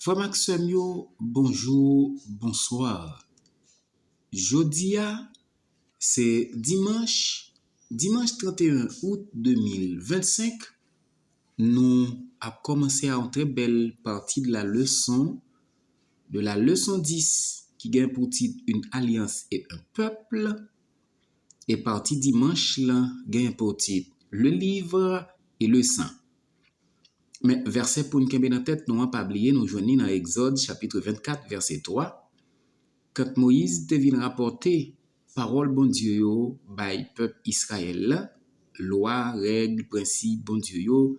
Frère Maxime, bonjour, bonsoir. Jodia, c'est dimanche 31 août 2025. Nous avons commencé à une très belle partie de la leçon 10 qui gagne pour titre Une alliance et un peuple. Et partie dimanche là gagne pour titre Le livre et le sang. Mais verset pour nous kembe dans tête, nous pas oublier, nous joignons dans Exode chapitre 24 verset 3. Quand Moïse devine rapporter parole bon Dieu yo bay peuple Israël, loi, règles, principes bon Dieu yo,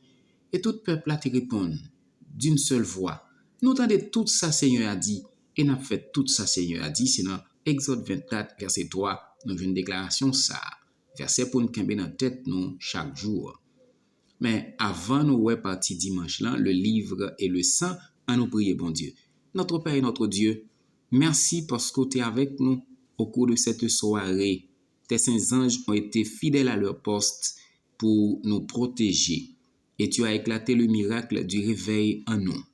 et tout peuple a te répondre d'une seule voix. Nous entendons tout ça Seigneur a dit et n'a fait tout ça Seigneur a dit, c'est dans Exode 24 verset 3, nous avons une déclaration ça. Verset pour nous kembe dans tête nous chaque jour. Mais avant nous ouais parti dimanche là, le livre et le sang, à nous prier bon Dieu. Notre Père et notre Dieu, merci parce que tu es avec nous au cours de cette soirée. Tes saints anges ont été fidèles à leur poste pour nous protéger. Et tu as éclaté le miracle du réveil en nous.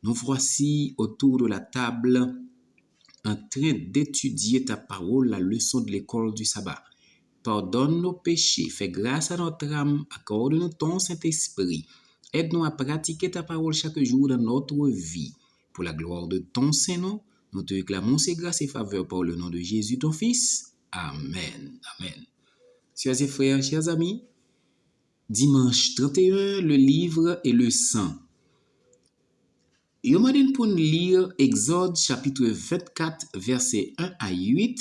Nous voici autour de la table en train d'étudier ta parole, la leçon de l'école du sabbat. Pardonne nos péchés, fais grâce à notre âme, accorde-nous ton Saint-Esprit. Aide-nous à pratiquer ta parole chaque jour dans notre vie. Pour la gloire de ton Saint-Nom, nous te réclamons ces grâces et faveurs par le nom de Jésus, ton Fils. Amen. Amen. Chers et frères, chers amis, dimanche 31, le livre et le sang. Je m'adonne pour nous lire Exode chapitre 24, versets 1 à 8,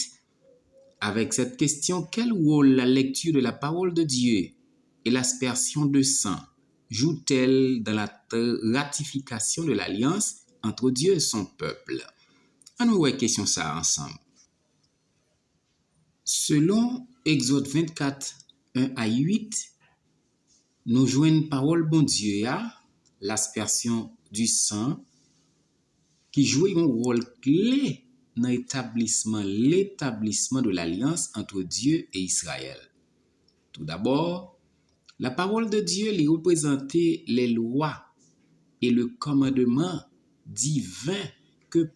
avec cette question: quel rôle la lecture de la parole de Dieu et l'aspersion de sang joue-t-elle dans la ratification de l'alliance entre Dieu et son peuple? On nous voit question ça ensemble. Selon Exode 24, 1 à 8, nous jouons une parole bon Dieu l'aspersion du sang qui joue un rôle clé dans l'établissement de l'alliance entre Dieu et Israël. Tout d'abord, la parole de Dieu lui représentait les lois et le commandement divin que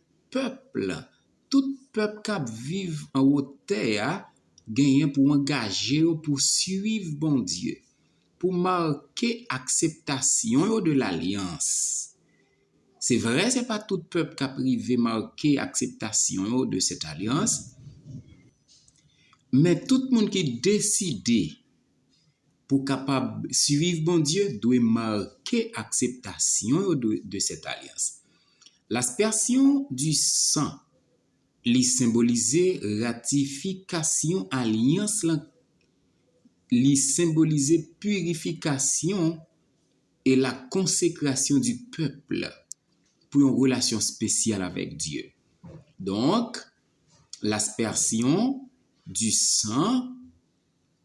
tout peuple qui vit en haute terre gagne pour engager pour suivre bon Dieu, pour marquer acceptation de l'alliance. C'est vrai, c'est pas tout peuple qui a privé marquer acceptation de cette alliance, mais tout le monde qui décide pour capable suivre bon Dieu doit marquer acceptation de cette alliance. L'aspersion du sang li symboliser ratification alliance, li symboliser purification et la consécration du peuple pour une relation spéciale avec Dieu. Donc, l'aspersion du sang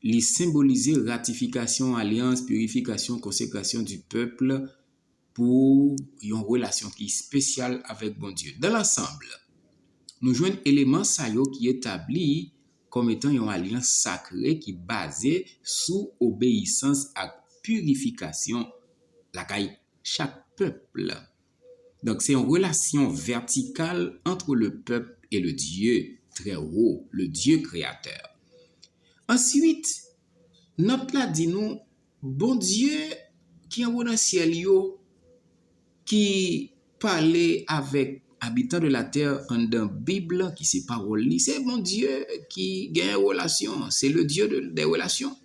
li symboliser ratification, alliance, purification, consécration du peuple pour une relation qui est spéciale avec bon Dieu. Dans l'ensemble, nous jouons un élément qui établit comme étant une alliance sacrée qui est basée sous obéissance à purification la caille chaque peuple. Donc c'est une relation verticale entre le peuple et le Dieu très haut, le Dieu créateur. Ensuite, notre là dit nous, bon Dieu qui est dans le ciel qui parlait avec habitants de la terre en dans Bible qui c'est parole, c'est bon Dieu qui gagne relation, c'est le Dieu des relations.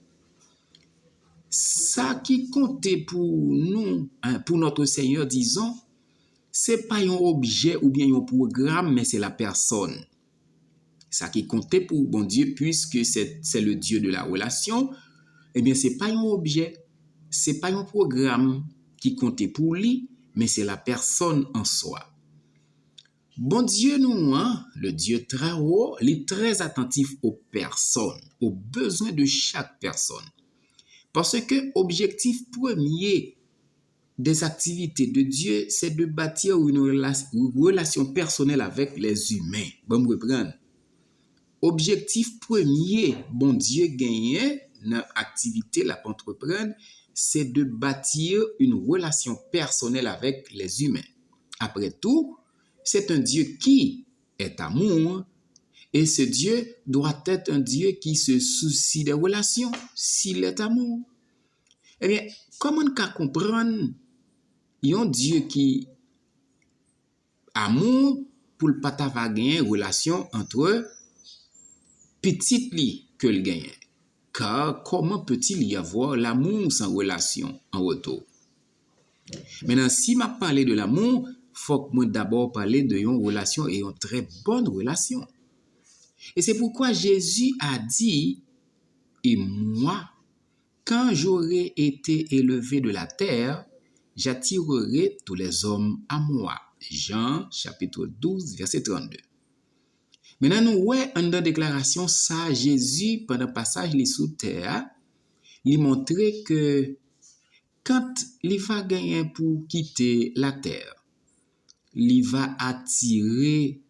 Ça qui comptait pour nous, pour notre Seigneur, disons, c'est pas un objet ou bien un programme, mais c'est la personne. Ça qui comptait pour bon Dieu, puisque c'est le Dieu de la relation, eh bien, c'est pas un objet, c'est pas un programme qui comptait pour lui, mais c'est la personne en soi. Bon Dieu, nous, le Dieu très haut, il est très attentif aux personnes, aux besoins de chaque personne. Parce que objectif premier des activités de Dieu, c'est de bâtir une relation personnelle avec les humains. Bon, me reprendre. Objectif premier, bon Dieu gagne dans l'activité la entreprendre, c'est de bâtir une relation personnelle avec les humains. Après tout, c'est un Dieu qui est amour et ce Dieu doit être un Dieu qui se soucie des relations s'il est amour. Eh bien, comment on peut comprendre un Dieu qui amour pour le pas gagner relation entre petit li que le gagne? Car comment peut-il y avoir l'amour sans relation en retour? Maintenant, si je parle de l'amour, il faut que moi d'abord parler de une relation et une très bonne relation. Et c'est pourquoi Jésus a dit, et moi, quand j'aurai été élevé de la terre, j'attirerai tous les hommes à moi. Jean chapitre 12, verset 32. Maintenant, nous voyons dans la déclaration ça, Jésus, pendant le passage sous terre, il montrait que quand il va gagner pour quitter la terre, il va attirer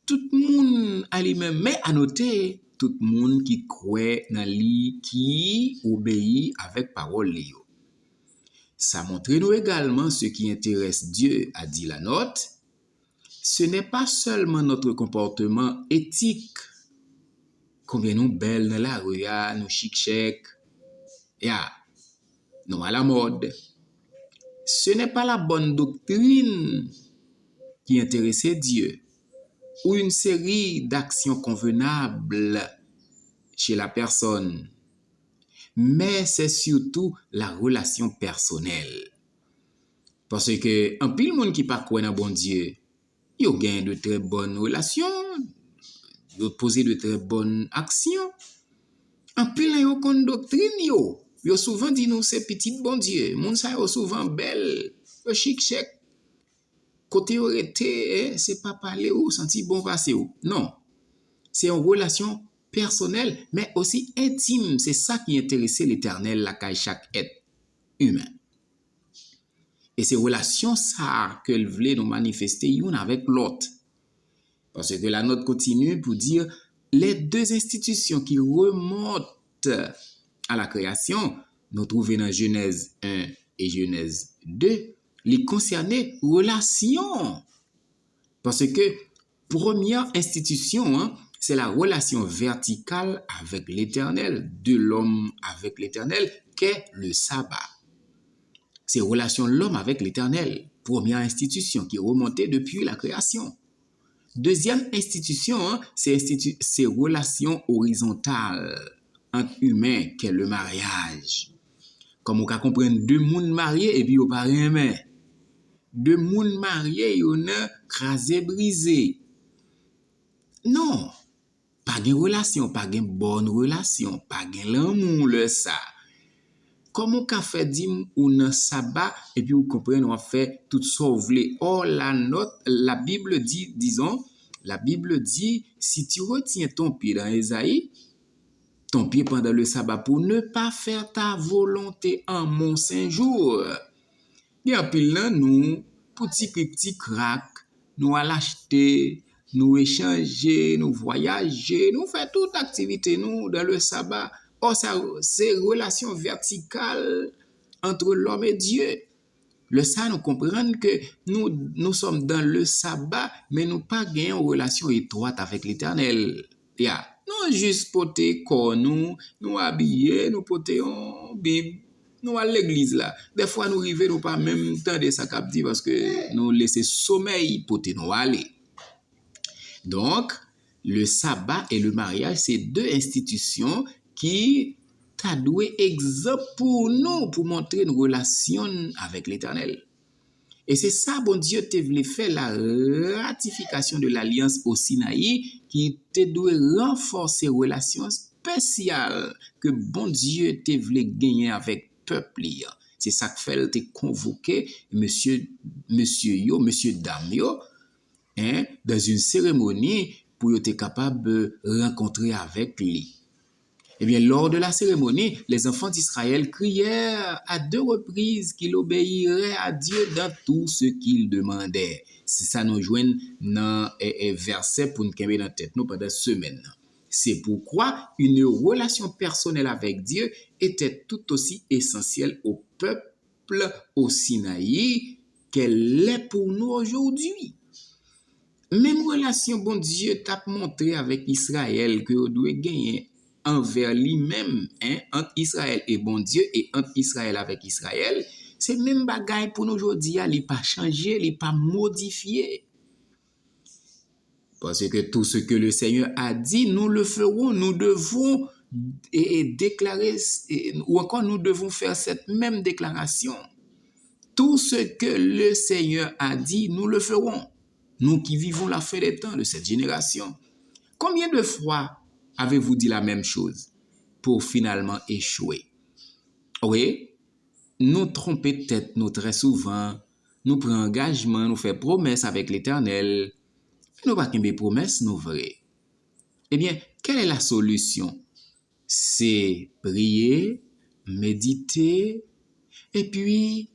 tout le monde à lui-même, mais à noter tout le monde qui croit dans lui, qui obéit avec parole. Ça montre nous également ce qui intéresse Dieu, a dit la note. Ce n'est pas seulement notre comportement éthique, combien nous belles dans la rue, nous chic-chèques, nous à la mode. Ce n'est pas la bonne doctrine qui intéressait Dieu, ou une série d'actions convenables chez la personne, mais c'est surtout la relation personnelle. Parce que un pile monde qui pas croit dans bon Dieu, il gagne de très bonnes relations, il pose de très bonnes actions. Un pile yo kon doctrine yo souvent dit nous c'est petit bon Dieu, moun sa yo souvent belle, yo chic chèque. Côté yo été, c'est pas parler ou sentir bon passer ou. Non. C'est une relation personnelle, mais aussi intime. C'est ça qui intéressait l'Éternel, la caille chaque être humain. Et ces relations, ça, qu'elle voulait nous manifester une avec l'autre. Parce que la note continue pour dire les deux institutions qui remontent à la création, nous trouvons dans Genèse 1 et Genèse 2, les concerner relations. Parce que première institution, c'est la relation verticale avec l'Éternel, de l'homme avec l'Éternel, qu'est le sabbat. C'est relation de l'homme avec l'Éternel, première institution qui est remontée depuis la création. Deuxième institution, c'est relation horizontale entre humains, qu'est le mariage. Comme on peut comprendre, deux mondes mariés et puis au pas rien. Deux mondes mariés, ils ont crasé, brisé. Non, pas de relation, pas de bonne relation, pas de l'amour, le ça. Comment on fait dire ou dans sabbat et puis vous comprenez on fait tout ça vous voulez. Or la Bible dit la Bible dit si tu retiens ton pied dans Ésaïe, ton pied pendant le sabbat pour ne pas faire ta volonté en mon saint jour. Bien pile là nous petit crack, nous à l'acheter, nous échanger, nous voyager, nous faire toute activité nous dans le sabbat. Or, c'est relation verticale entre l'homme et Dieu. Le ça nous comprendre que nous sommes dans le sabbat, mais nous pas gagnons une relation étroite avec l'Éternel. Nous juste porter corps nous habiller, nous porter en Bible, nous à l'église là. Des fois nous arrivons nous pas même temps de ça cap dit parce que nous laisser sommeil porter nous aller. Donc, le sabbat et le mariage, c'est deux institutions qui t'a doué exemple pour nous, pour montrer une relation avec l'Éternel. Et c'est ça, bon Dieu, te voulu faire la ratification de l'alliance au Sinaï, qui te doué renforcer relation spéciale que bon Dieu te voulu gagner avec peuple. C'est ça que fait te convoquer monsieur dame yo, dans une cérémonie pour être capable de rencontrer avec lui. Eh bien, lors de la cérémonie, les enfants d'Israël crièrent à 2 reprises qu'ils obéiraient à Dieu dans tout ce qu'ils demandaient. C'est ça nous joigne dans un verset pour nous mettre dans la tête nous pendant semaine. C'est pourquoi une relation personnelle avec Dieu était tout aussi essentielle au peuple au Sinaï qu'elle est pour nous aujourd'hui. Même relation bon Dieu t'a montré avec Israël que doit gagner envers lui-même, entre Israël et bon Dieu et entre Israël avec Israël, c'est même bagaille pour nous aujourd'hui, il n'est pas changé, il n'est pas modifié. Parce que tout ce que le Seigneur a dit, nous le ferons, nous devons déclarer, ou encore nous devons faire cette même déclaration. Tout ce que le Seigneur a dit, nous le ferons. Nous qui vivons la fin des temps de cette génération. Combien de fois avez-vous dit la même chose pour finalement échouer? Oui, nous tromper tête, nous très souvent, nous prenons engagement, nous faisons promesse avec l'Éternel, nous pas qu'une promesse, nous vraies. Eh bien, quelle est la solution? C'est prier, méditer, et puis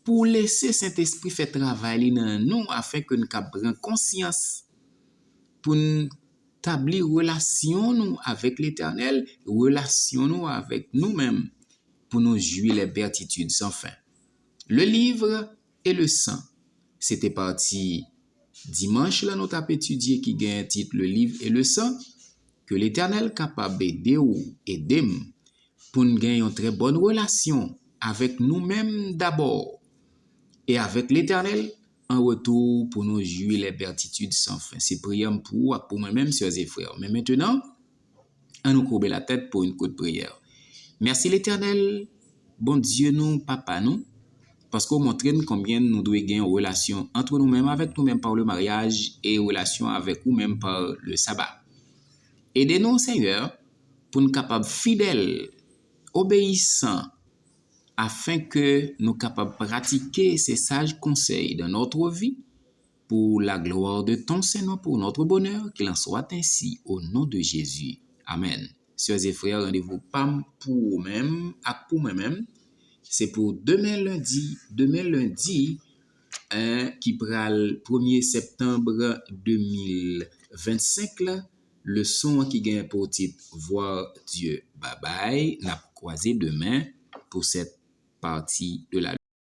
pour laisser Saint-Esprit faire travail dans nous afin que nous prenions conscience pour nous établir relation nous avec l'Éternel, relation nous avec nous-mêmes pour nous jouir les béatitudes sans fin. Le livre et le sang. C'était parti dimanche là nous avons étudié qui gagne un titre le livre et le sang que l'Éternel capable d'aider ou aider pour nous gagner une très bonne relation avec nous-mêmes d'abord et avec l'Éternel en retour pour nous jouir les béatitudes sans fin. C'est prière pour moi-même, sœurs et frères. Mais maintenant, on nous courber la tête pour une courte prière. Merci l'Éternel, bon Dieu nous, Papa nous, parce qu'on montre combien nous devons gagner une relation entre nous-mêmes, avec nous-mêmes par le mariage et relation avec nous-mêmes par le sabbat. Aidez-nous, Seigneur, pour nous capables fidèles, obéissants, afin que nous capables de pratiquer ces sages conseils dans notre vie pour la gloire de ton Seigneur, pour notre bonheur, qu'il en soit ainsi au nom de Jésus. Amen. Sœurs et frères, rendez-vous pas pour vous-même, pour moi-même. C'est pour demain lundi, qui prend le 1er septembre 2025, là, le son qui gagne pour titre Voir Dieu. Bye bye. N'a croisé demain pour cette partie de la